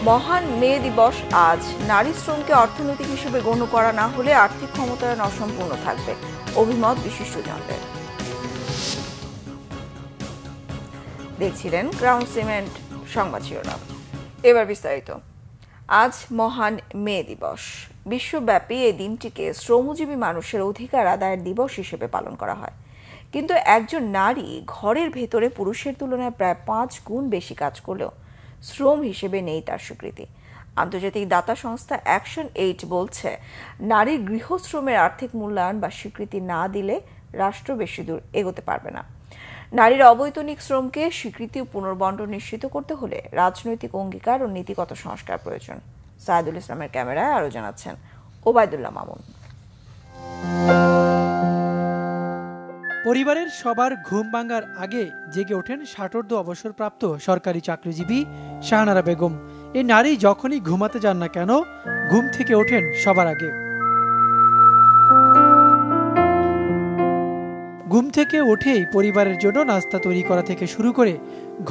মহান মে দিবস আজ। নারী শ্রমকে অর্থনৈতিক হিসেবে গণ্য করা না হলে আর্থিক ক্ষমতায়ন অসম্পূর্ণ থাকবে, অভিমত বিশিষ্টজনদের। দেখছিলেন ক্রাউন সিমেন্ট সংবাদ শিরোনাম। এবার বিস্তারিত। আজ মহান মে দিবস। বিশ্বব্যাপী এই দিনটিকে শ্রমজীবী মানুষের অধিকার আদায়ের দিবস হিসেবে পালন করা হয়। কিন্তু একজন নারী ঘরের ভেতরে পুরুষের তুলনায় প্রায় 5 গুণ বেশি কাজ করলেও শ্রম হিসেবে নেই তার স্বীকৃতি। আন্তর্জাতিক দাতা সংস্থা অ্যাকশন এইড বলছে, নারীর গৃহশ্রমের আর্থিক মূল্যায়ন বা স্বীকৃতি না দিলে রাষ্ট্র বেশি দূর এগোতে পারবে না। নারীর অবৈতনিক শ্রমকে স্বীকৃতি ও পুনর্বণ্টন নিশ্চিত করতে হলে রাজনৈতিক অঙ্গীকার ও নীতিগত সংস্কার প্রয়োজন। সাইদুল ইসলামের ক্যামেরায় আরো জানাচ্ছেন ওবায়দুল্লাহ মামুন। পরিবারের সবার ঘুম ভাঙার আগে জেগে ওঠেন ষাটোর্ধ্ব অবসরপ্রাপ্ত সরকারি চাকরিজীবী শাহনারা বেগম। এই নারী যখনই ঘুমাতে যান না কেন, ঘুম থেকে ওঠেন সবার আগে। ঘুম থেকে উঠেই পরিবারের জন্য নাস্তা তৈরি করা থেকে শুরু করে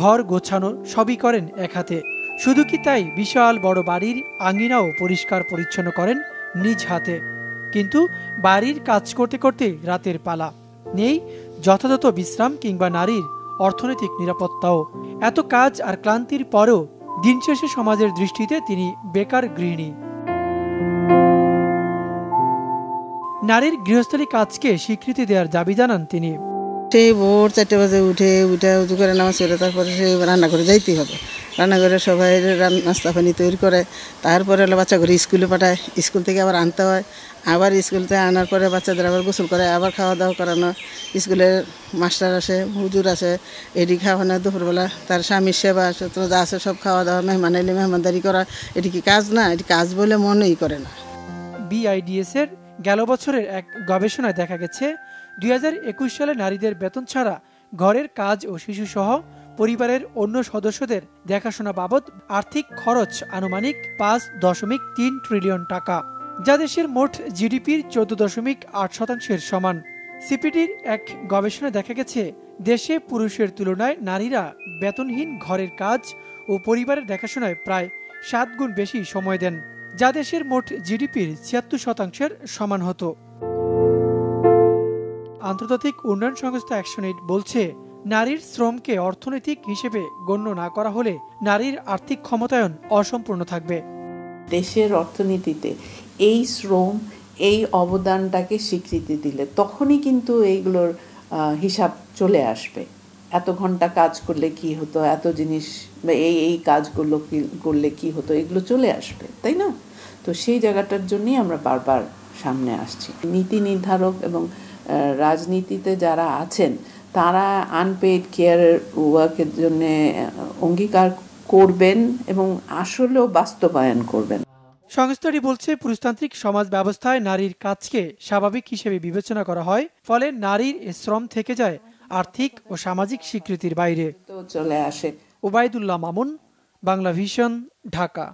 ঘর গোছানো সবই করেন এক হাতে। শুধু কি তাই, বিশাল বড় বাড়ির আঙিনাও পরিষ্কার পরিচ্ছন্ন করেন নিজ হাতে। কিন্তু বাড়ির কাজ করতে করতে রাতের পালা, নেই যথাযথ বিশ্রাম কিংবা নারীর অর্থনৈতিক নিরাপত্তাও। এত কাজ আর ক্লান্তির পরেও দিন শেষে সমাজের দৃষ্টিতে তিনি বেকার গৃহিণী। নারীর গৃহস্থলী কাজকে স্বীকৃতি দেওয়ার দাবি জানান তিনি। সেই ভোর 4 বাজে উঠে উজু করে নামাজ পড়ে তারপরে সে রান্না করে যাইতেই হবে। রান্না করে সবাই নাস্তা পানি তৈরি করে, তারপরে হলো বাচ্চা করে স্কুলে পাঠায়, স্কুল থেকে আবার আনতে হয়, আবার স্কুল থেকে আনার পরে বাচ্চাদের আবার গোসল করে, আবার খাওয়া দাওয়া করানো, স্কুলের মাস্টার আসে, হুজুর আসে, এটি খাওয়ানো, দুপুরবেলা তার স্বামীর সেবা যা আছে সব খাওয়া দাওয়া, মেহমান এলে মেহমানদারি করা। এটি কি কাজ না? এটি কাজ বলে মনেই করে না। বিআইডিএস এর গেল বছরের এক গবেষণায় দেখা গেছে, 2021 সালে নারীদের বেতন ছাড়া ঘরের কাজ ও শিশু সহ পরিবারের অন্য সদস্যদের দেখাশোনা বাবদ আর্থিক খরচ আনুমানিক 5.3 ট্রিলিয়ন টাকা, যা দেশের মোট জিডিপির 14.8%-এর সমান। সিপিডির এক গবেষণায় দেখা গেছে, দেশে পুরুষের তুলনায় নারীরা বেতনহীন ঘরের কাজ ও পরিবারের দেখাশোনায় প্রায় 7 গুণ বেশি সময় দেন, যা দেশের মোট জিডিপির 76%-এর সমান হতো। আন্তর্জাতিক উন্নয়ন সংস্থা অ্যাকশন এইড বলছে, নারীর শ্রমকে অর্থনৈতিক হিসেবে গণ্য না করা হলে নারীর আর্থিক ক্ষমতায়ন অসম্পূর্ণ থাকবে। দেশের অর্থনীতিতে এই শ্রম, এই অবদানটাকে স্বীকৃতি দিলে তখনই কিন্তু এইগুলোর হিসাব চলে আসবে। এত ঘন্টা কাজ করলে কি হতো, এত জিনিস এই কাজগুলো করলে কি হতো, এগুলো চলে আসবে, তাই না? তো সেই জায়গাটার জন্যই আমরা বারবার সামনে আসছি। নীতি নির্ধারক এবং রাজনীতিতে যারা আছেন তারা আনপেইড কেয়ার ওয়ার্কের জন্য অঙ্গীকার করবেন এবং আসলেও বাস্তবায়ন করবেন। সংস্থাটি বলছে, পুরুষতান্ত্রিক সমাজ ব্যবস্থায় নারীর কাজকে স্বাভাবিক হিসেবে বিবেচনা করা হয়, ফলে নারীর শ্রম থেকে যায় আর্থিক ও সামাজিক স্বীকৃতির বাইরে চলে আসে। ওবায়দুল্লাহ মামুন, বাংলা ভিশন, ঢাকা।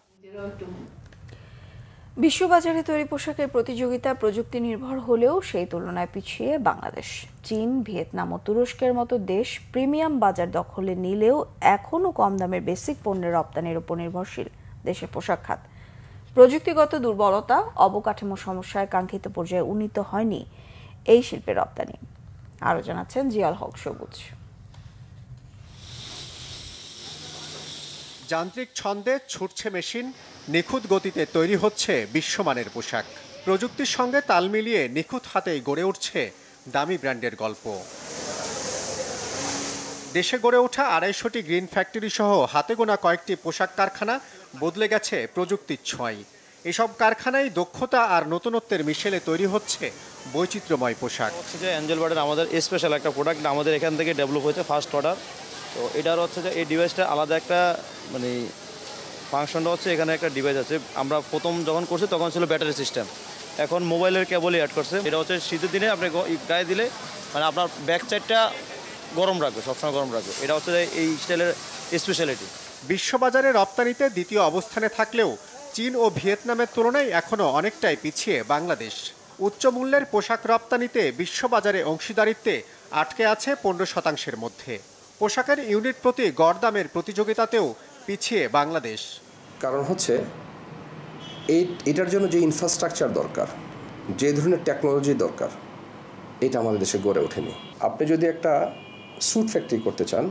বিশ্ববাজারে তৈরি পোশাকের প্রতিযোগিতা প্রযুক্তি নির্ভর হলেও সেই তুলনায় পিছিয়ে বাংলাদেশ। চীন, ভিয়েতনাম ও তুরস্কের মতো দেশ প্রিমিয়াম বাজার দখলে নিলেও এখনও কম দামের বেসিক পণ্যের রপ্তানির উপর নির্ভরশীল দেশের পোশাক খাত। প্রযুক্তিগত দুর্বলতা, অবকাঠামো সমস্যায় কাঙ্ক্ষিত পর্যায়ে উন্নীত হয়নি এই শিল্পের রপ্তানি। আরও জানাচ্ছেন জিয়াল হক সবুজ। যান্ত্রিক ছন্দে ছুটছে মেশিন, নিখুঁত গতিতে তৈরি হচ্ছে বিশ্বমানের পোশাক। প্রযুক্তির সঙ্গে তাল মিলিয়ে নিখুঁত হাতেই গড়ে উঠছে দামি ব্র্যান্ডের গল্প। দেশে গড়ে ওঠা 250টি গ্রিন ফ্যাক্টরি সহ হাতে গোনা কয়েকটি পোশাক কারখানা বদলে গেছে প্রযুক্তির ছোঁয়ায়। এসব কারখানায় দক্ষতা আর নতুনত্বের মিশেলে তৈরি হচ্ছে বৈচিত্র্যময় পোশাক। যে অ্যাঞ্জেল বার্ডের আমাদের স্পেশাল একটা প্রোডাক্ট আমাদের এখান থেকে ডেভেলপ হয়েছে, ফার্স্ট অর্ডার। তো এটার হচ্ছে যে এই ডিভাইসটা আলাদা একটা ফাংশনটা হচ্ছে, এখানে একটা ডিভাইস আছে। আমরা প্রথম যখন করছি তখন ছিল ব্যাটারি সিস্টেম, এখন মোবাইলের কেবলই অ্যাড করছে। এটা হচ্ছে শীতের দিনে আপনি গায়ে দিলে আপনার ব্যাক সাইডটা গরম রাখবে, সবসময় গরম রাখবে। এটা হচ্ছে এই স্টাইলের স্পেশালিটি। বিশ্ববাজারে রপ্তানিতে দ্বিতীয় অবস্থানে থাকলেও চীন ও ভিয়েতনামের তুলনায় এখনও অনেকটাই পিছিয়ে বাংলাদেশ। উচ্চ মূল্যের পোশাক রপ্তানিতে বিশ্ববাজারে অংশীদারিত্বে আটকে আছে 15%-এর মধ্যে। পোশাকের ইউনিট প্রতি গড় দামের প্রতিযোগিতাতেও পিছিয়ে বাংলাদেশ। কারণ হচ্ছে এটার জন্য যে ইনফ্রাস্ট্রাকচার দরকার, যে ধরনের টেকনোলজি দরকার, এটা আমাদের দেশে গড়ে ওঠেনি। আপনি যদি একটা স্যুট ফ্যাক্টরি করতে চান,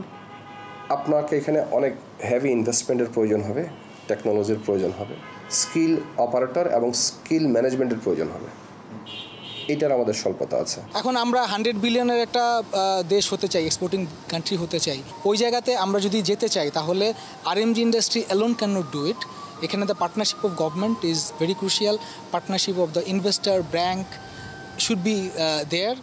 আপনাকে এখানে অনেক হেভি ইনভেস্টমেন্টের প্রয়োজন হবে, টেকনোলজির প্রয়োজন হবে, স্কিল অপারেটর এবং স্কিল ম্যানেজমেন্টের প্রয়োজন হবে। এটার আমাদের স্বল্পতা আছে। এখন আমরা 100 বিলিয়নের একটা দেশ হতে চাই, এক্সপোর্টিং কান্ট্রি হতে চাই। ওই জায়গাতে আমরা যদি যেতে চাই তাহলে RMG industry alone can not do it. এখানে the partnership of government is very crucial, partnership of the investor bank should be there.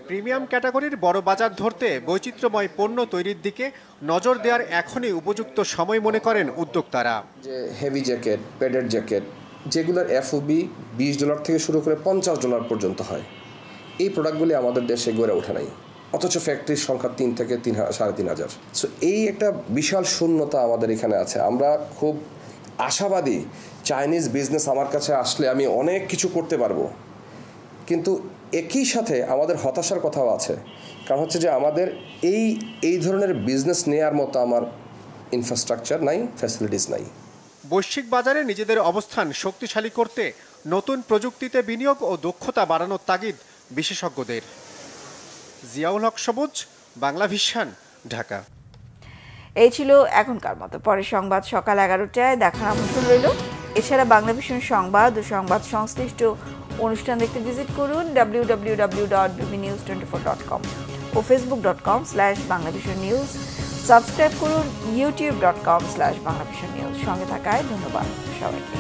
Premium ক্যাটাগরির বড় বাজার ধরতে বৈচিত্র্যময় পণ্য তৈরির দিকে নজর দেওয়ার এখনই উপযুক্ত সময় মনে করেন উদ্যোক্তারা। যে হেভি জ্যাকেট, প্যাডেড জ্যাকেট, যেগুলোর এফওবি $20 থেকে শুরু করে $50 পর্যন্ত হয়, এই প্রোডাক্টগুলি আমাদের দেশে গড়ে ওঠে নাই, অথচ ফ্যাক্টরির সংখ্যা 3 থেকে 3,500। সো এই একটা বিশাল শূন্যতা আমাদের এখানে আছে। আমরা খুব আশাবাদী চাইনিজ বিজনেস আমার কাছে আসলে আমি অনেক কিছু করতে পারবো, কিন্তু একই সাথে আমাদের হতাশার কথাও আছে। কারণ হচ্ছে যে আমাদের এই ধরনের বিজনেস নেওয়ার মতো আমার ইনফ্রাস্ট্রাকচার নাই, ফ্যাসিলিটিস নাই। বৈশ্বিক বাজারে নিজেদের অবস্থান শক্তিশালী করতে নতুন প্রযুক্তিতে বিনিয়োগ ও দক্ষতা বাড়ানোর তাগিদ বিশেষজ্ঞদের। জিয়াউল হক সবুজ, বাংলা ভিশন, ঢাকা। এই ছিল এখনকার মতো। পরে সংবাদ সকাল 11টায় দেখার আমন্ত্রণ রইল। এছাড়া বাংলা ভিশন সংবাদ ও সংবাদ সংশ্লিষ্ট অনুষ্ঠান দেখতে ভিজিট করুন www.bbnews24.com ও facebook.com/banglavisionnews। সাবস্ক্রাইব করুন youtube.com/banglavisionnews। সঙ্গে থাকায় ধন্যবাদ সবাইকে।